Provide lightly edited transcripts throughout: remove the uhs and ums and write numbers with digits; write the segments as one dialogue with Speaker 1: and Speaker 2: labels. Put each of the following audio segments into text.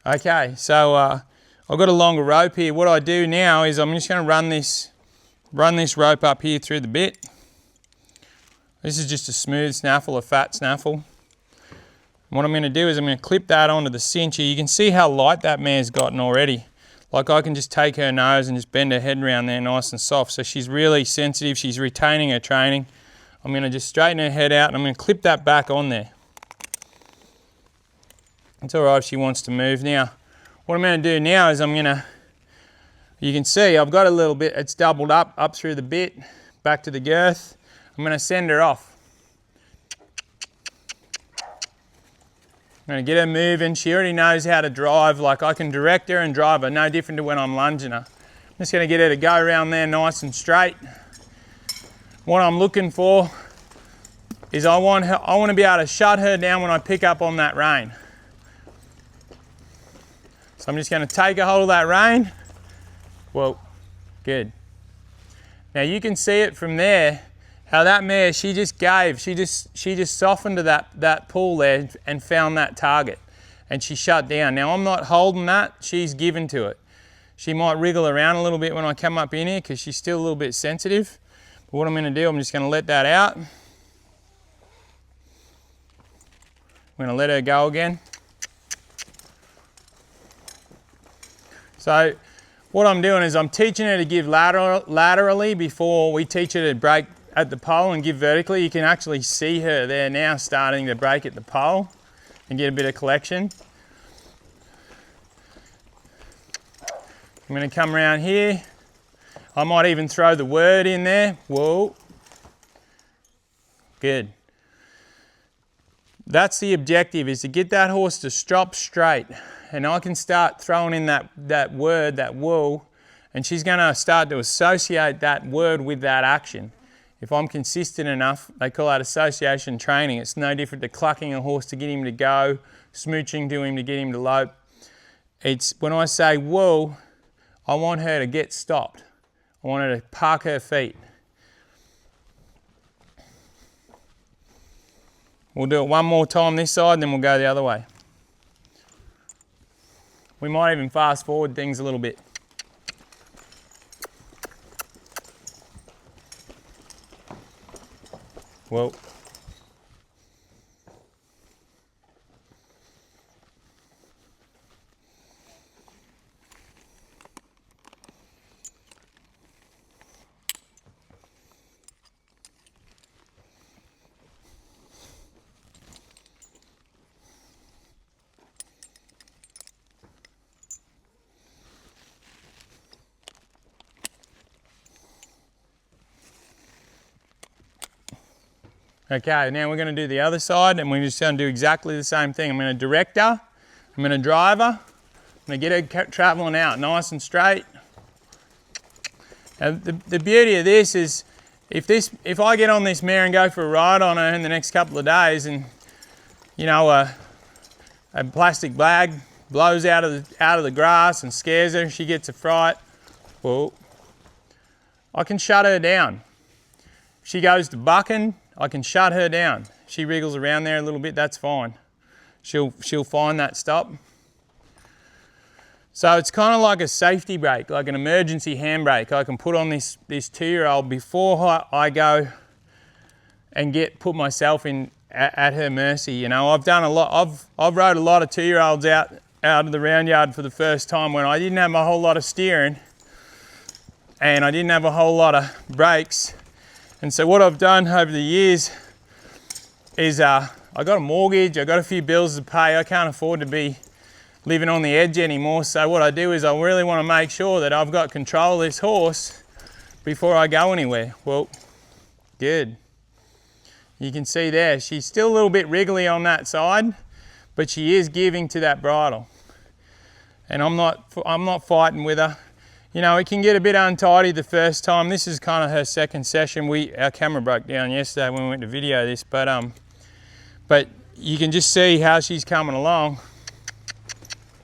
Speaker 1: Okay, so I've got a longer rope here. What I do now is I'm just going to run this rope up here through the bit. This is just a smooth snaffle, a fat snaffle. And what I'm going to do is I'm going to clip that onto the cincher. You can see how light that mare's gotten already. Like I can just take her nose and just bend her head around there nice and soft. So she's really sensitive, she's retaining her training. I'm going to just straighten her head out and I'm going to clip that back on there. It's all right if she wants to move. Now, what I'm going to do now is you can see I've got a little bit, it's doubled up through the bit, back to the girth. I'm going to send her off. I'm going to get her moving. She already knows how to drive. Like I can direct her and drive her, no different to when I'm lunging her. I'm just going to get her to go around there nice and straight. What I'm looking for is I want to be able to shut her down when I pick up on that rein. So I'm just going to take a hold of that rein. Whoa, good. Now you can see it from there, how that mare, she just softened to that pull there and found that target. And she shut down. Now I'm not holding that, she's given to it. She might wriggle around a little bit when I come up in here because she's still a little bit sensitive. But what I'm going to do, I'm just going to let that out. I'm going to let her go again. So what I'm doing is I'm teaching her to give laterally before we teach her to break at the pole and give vertically. You can actually see her there now starting to break at the pole and get a bit of collection. I'm going to come around here. I might even throw the word in there. Whoa. Good. That's the objective, is to get that horse to stop straight. And I can start throwing in that word, that whoa, and she's going to start to associate that word with that action. If I'm consistent enough, they call that association training. It's no different to clucking a horse to get him to go, smooching to him to get him to lope. It's when I say whoa, I want her to get stopped. I want her to park her feet. We'll do it one more time this side and then we'll go the other way. We might even fast forward things a little bit. Whoa. Okay, now we're going to do the other side and we're just going to do exactly the same thing. I'm going to direct her, I'm going to drive her, I'm going to get her travelling out nice and straight. Now, the beauty of this is if I get on this mare and go for a ride on her in the next couple of days and, you know, a plastic bag blows out of the grass and scares her, she gets a fright, well, I can shut her down. If she goes to bucking, I can shut her down. She wriggles around there a little bit, that's fine. She'll find that stop. So it's kind of like a safety brake, like an emergency handbrake. I can put on this 2-year-old before I go and put myself in at her mercy. You know, I've done a lot. I've rode a lot of 2-year-olds out of the round yard for the first time when I didn't have a whole lot of steering and I didn't have a whole lot of brakes. And so what I've done over the years is I got a mortgage, I got a few bills to pay, I can't afford to be living on the edge anymore. So what I do is I really want to make sure that I've got control of this horse before I go anywhere. Well, good. You can see there, she's still a little bit wriggly on that side, but she is giving to that bridle. And I'm not fighting with her. You know, it can get a bit untidy the first time. This is kind of her second session. Our camera broke down yesterday when we went to video this, but you can just see how she's coming along.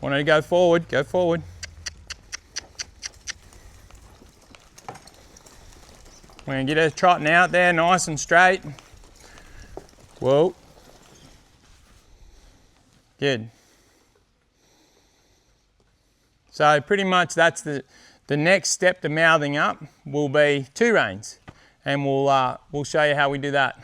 Speaker 1: Want her to go forward, go forward. We're gonna get her trotting out there nice and straight. Whoa. Good. So pretty much that's the next step to mouthing up will be 2 reins, and we'll show you how we do that.